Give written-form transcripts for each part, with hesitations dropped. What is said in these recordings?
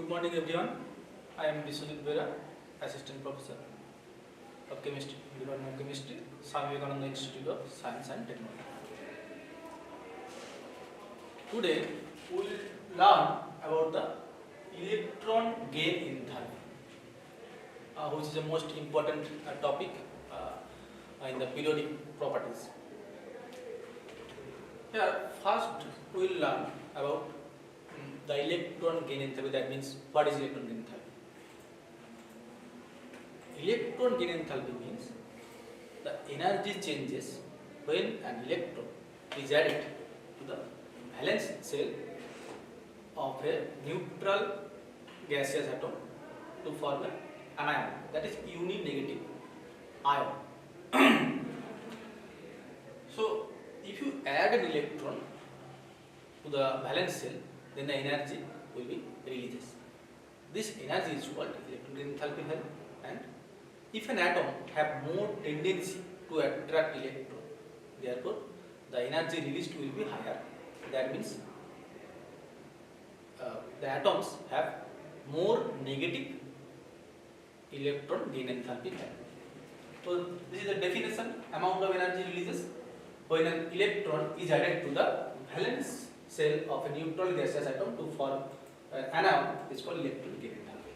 Good morning everyone. I am Biswajit Bera, Assistant Professor of Chemistry, Department of Chemistry, Swami Vivekananda Institute of Science and Technology. Today we will learn about the electron gain enthalpy, which is the most important topic in the periodic properties. Here first we will learn about the electron gain enthalpy. That means what is electron gain enthalpy? Electron gain enthalpy means the energy changes when an electron is added to the valence shell of a neutral gaseous atom to form an anion, that is uni-negative ion. So if you add an electron to the valence shell, then the energy will be released. This energy is called electron gain enthalpy value. And if an atom have more tendency to attract electron, therefore the energy released will be higher. That means the atoms have more negative electron gain enthalpy value. So this is the definition: amount of energy releases when an electron is added to the valence shell of a neutral gaseous atom to form an anion is called electron gain enthalpy.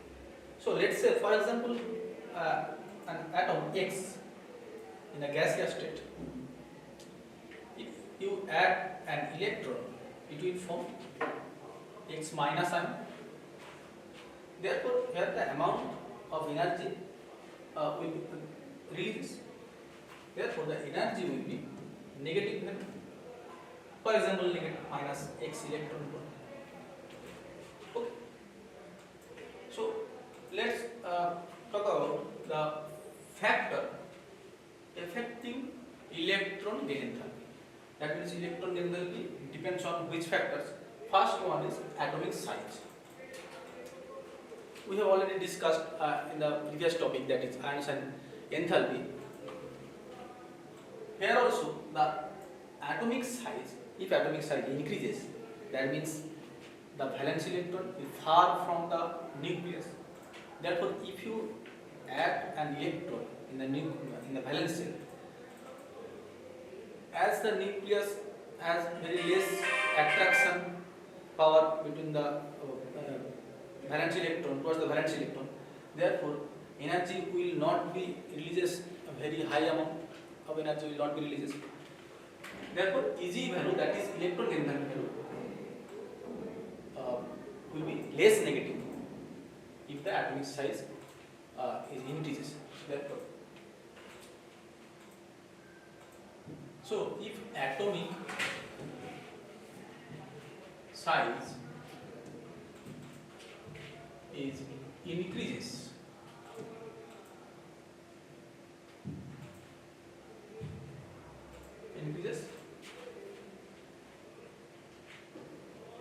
So let's say, for example, an atom X in a gaseous state. If you add an electron, it will form X minus ion. Therefore, here the amount of energy will be released. Therefore, the energy will be negative value. For example, negative minus X electron volt. Okay. So let's talk about the factor affecting electron gain enthalpy. That means electron gain enthalpy depends on which factors. First one is atomic size. We have already discussed in the previous topic, that is ions and enthalpy. Here also the atomic size, if atomic size increases, that means the valence electron is far from the nucleus. Therefore, if you add an electron in the valence shell, as the nucleus has very less attraction power between the valence electron towards the valence electron, therefore energy will not be released. A very high amount of energy will not be released. Therefore, Eg value, that is electron gain value, will be less negative if the atomic size is increases. Therefore, so if atomic size is increases,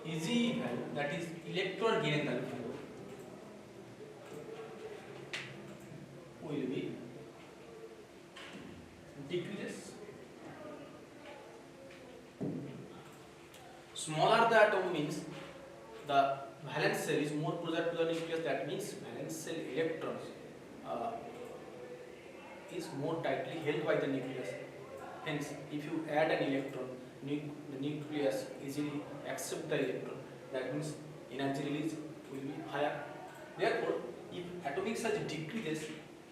Eg value, that is electron gain enthalpy, will be decreases. Smaller the atom means the valence shell is more closer to the nucleus. That means valence shell electrons is more tightly held by the nucleus. Hence, if you add an electron, the nucleus easily accepts the electron. That means energy release will be higher. Therefore, if atomic size decreases,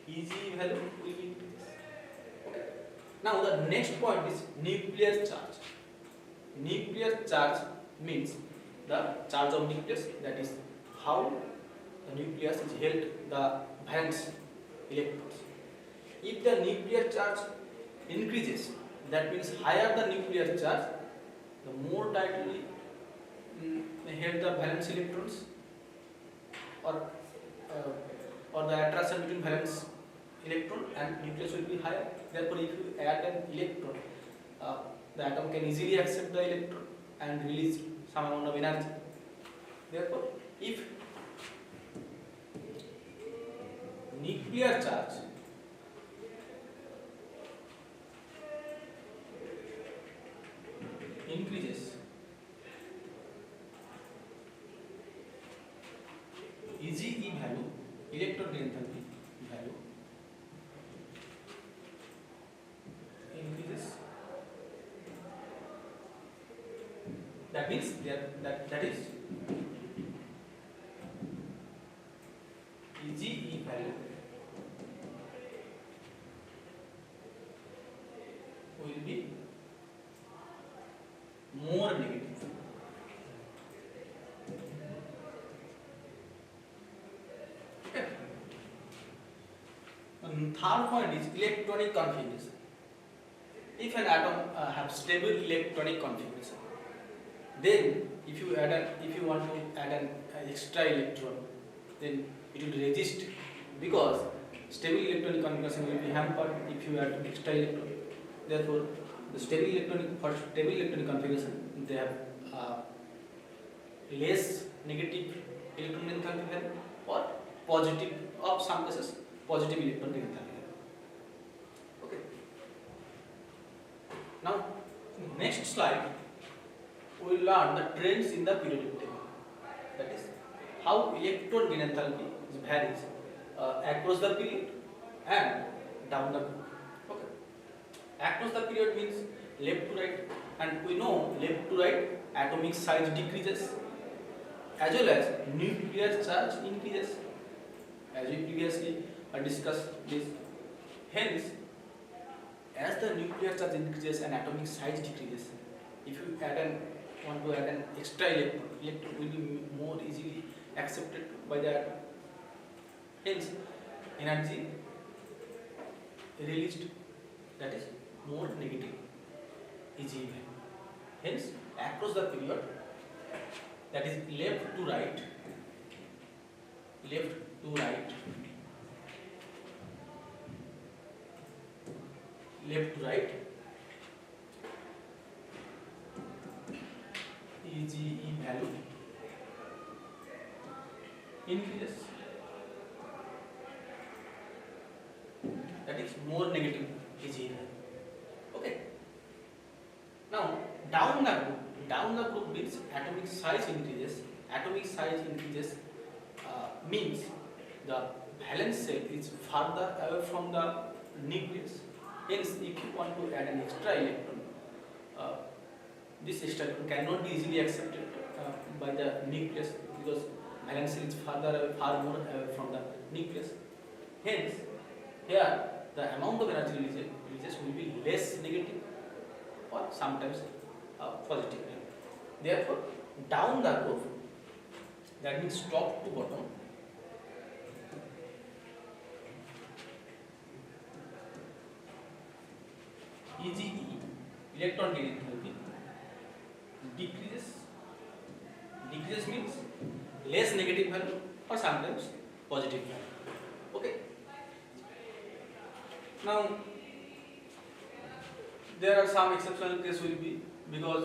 Eg value will be increases. Okay. Now the next point is nuclear charge. Nuclear charge means the charge of nucleus, that is how the nucleus is held the valence electrons. If the nuclear charge increases, that means higher the nuclear charge, the more tightly held the valence electrons, or the attraction between valence electron and nucleus will be higher. Therefore, if you add an electron, the atom can easily accept the electron and release some amount of energy. Therefore, if nuclear charge increases, That means that is EGE value will be more negative. Okay. And third point is electronic configuration. If an atom have stable electronic configuration, then if you want to add an extra electron, then it will resist, because stable electronic configuration will be hampered if you add extra electron. Therefore, for stable electronic configuration, they have less negative electron enthalpy value, or positive, of some cases positive electron enthalpy value. Okay. Now, next slide, we will learn the trends in the periodic table. That is, how electron gain enthalpy varies across the period and down the group. Okay. Across the period means left to right, and we know left to right atomic size decreases as well as nuclear charge increases, as we previously discussed this. Hence, as the nuclear charge increases and atomic size decreases, if you want to add an extra electron will be more easily accepted by the atom. Hence, energy released, that is more negative EGE value. Hence, across the period, that is left to right, EGE value increases, that is more negative EGE value. Okay. Now down the group means atomic size increases. Atomic size increases means the valence shell is further away from the nucleus. Hence, if you want to add an extra electron, this extra electron cannot be easily accepted by the nucleus, because valence shell is far more away from the nucleus. Hence, here the amount of energy releases will be less negative, or sometimes positive. Therefore, down the group, that means top to bottom, EGE, electron gain enthalpy, decreases. Decreases means less negative value, or sometimes positive value. Okay. Now, there are some exceptional cases will be, because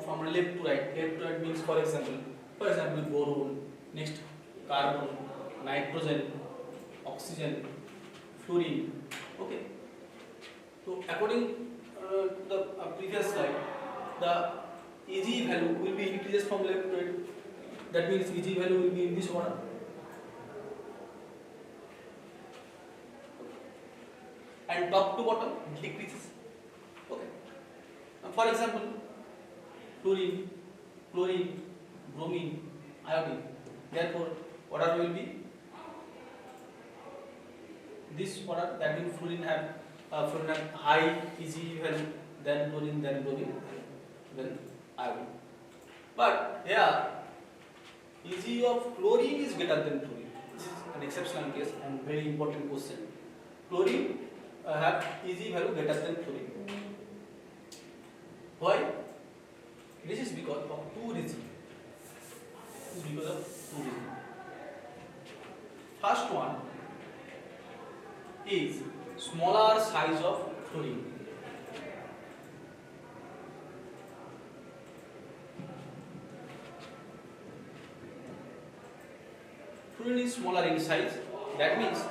from left to right means, for example boron, next carbon, nitrogen, oxygen, fluorine. Okay. So according to the previous slide, the EGE value will be increases from left to right. That means EGE value will be in this order. And top to bottom decreases. Okay. Now, for example, fluorine, chlorine, bromine, iodine. Therefore, order will be this order. That means fluorine have high EGE value, then chlorine, then bromine, then iodine. But here, EGE of chlorine is greater than fluorine. This is an exceptional case and very important question. Chlorine have EGE value greater than fluorine. Why? This is because of two reasons. First one is smaller size of fluorine. Fluorine is smaller in size. That means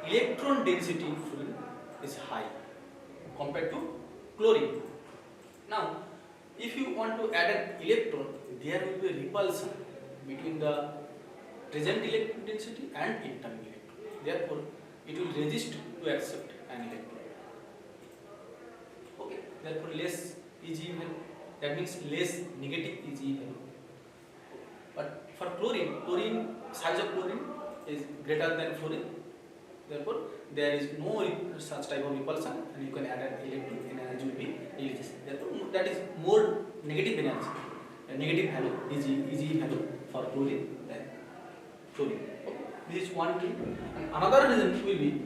electron density in fluorine is high compared to chlorine. Now, if you want to add an electron, there will be repulsion between the present electron density and incoming electron. Therefore, it will resist to accept an electron. Okay. Therefore, less EGE value. that means less negative Eg value. But for chlorine size of chlorine is greater than fluorine. Therefore, there is no such type of repulsion, and you can add an electron and energy will be released. Therefore, that is more negative energy, negative value, Eg value for chlorine than fluorine. Okay. This is one thing. And another reason will be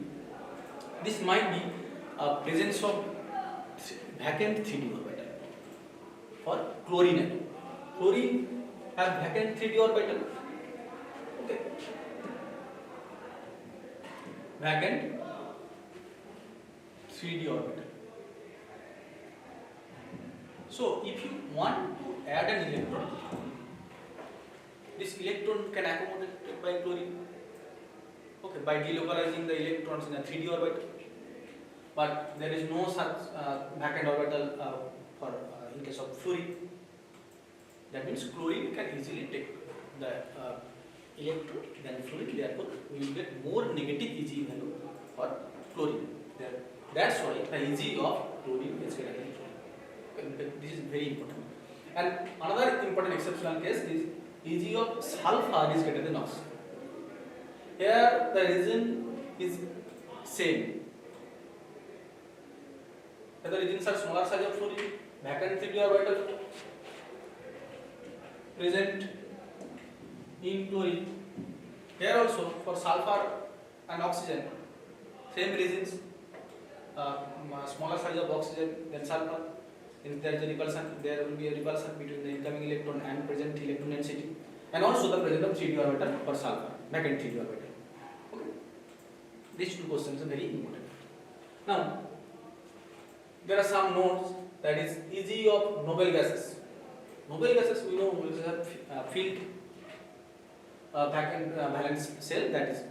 this might be a presence of vacant 3d orbital for chlorine atom. Chlorine have vacant 3d orbital. Okay. Vacant 3d orbital. So if you want to add an electron, this electron can accommodate by chlorine. Okay, by delocalizing the electrons in a 3d orbital. But there is no such vacant orbital for in case of fluorine. That means chlorine can easily take the electron than fluorine. Therefore, we will get more negative Eg value for chlorine. That's why the Eg of chlorine is greater than fluorine. This is very important. And another important exceptional case is Eg of sulfur is greater than oxygen. Here the reason is same. The regions are smaller size of fluorine, vacant 3d orbital present in chlorine. Here also for sulfur and oxygen, same reasons, smaller size of oxygen than sulfur. If there is a repulsion, there will be a repulsion between the incoming electron and present electron density, and also the presence of 3d orbital for sulfur, vacant 3d orbital. Okay. These two questions are very important. Now, there are some notes, that is Eg of noble gases. Noble gases, we know, will have field vacant valence shell, that is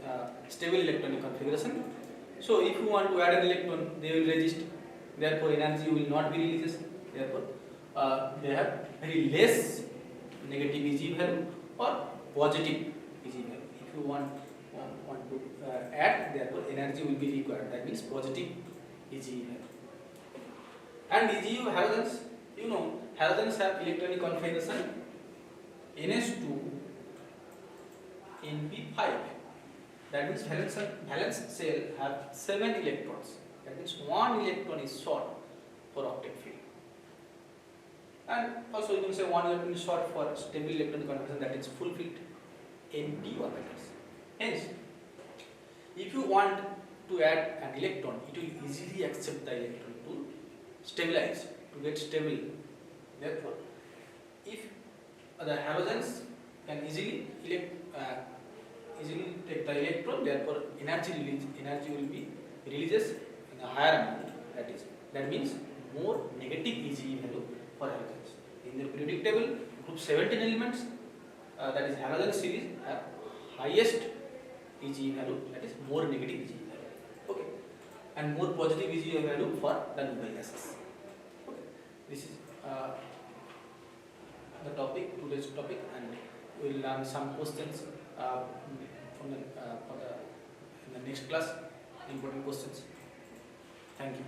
stable electronic configuration. So if you want to add an electron, they will resist. Therefore, energy will not be released. Therefore, they have very less negative Eg value or positive Eg value. If you want to add, therefore energy will be required. That means positive Eg value. And Eg of halogens, you know, halogens have electronic configuration NH2 NP5. That means valence shell have 7 electrons. That means 1 electron is short for octet field. And also you can say 1 electron is short for stable electronic configuration, that is full filled NP orbitals. Hence, if you want to add an electron, it will easily accept the electron to stabilize, to get stable. Therefore, if the halogens can easily take the electron, therefore energy will be releases in a higher amount. That means more negative Eg value for halogens. In the periodic table, group 17 elements, that is halogen series, have highest Eg value, that is more negative Eg value. Okay, and more positive Eg value for the noble gases. Okay, this is the topic, today's topic, and we will learn some questions in the next class, important questions. Thank you.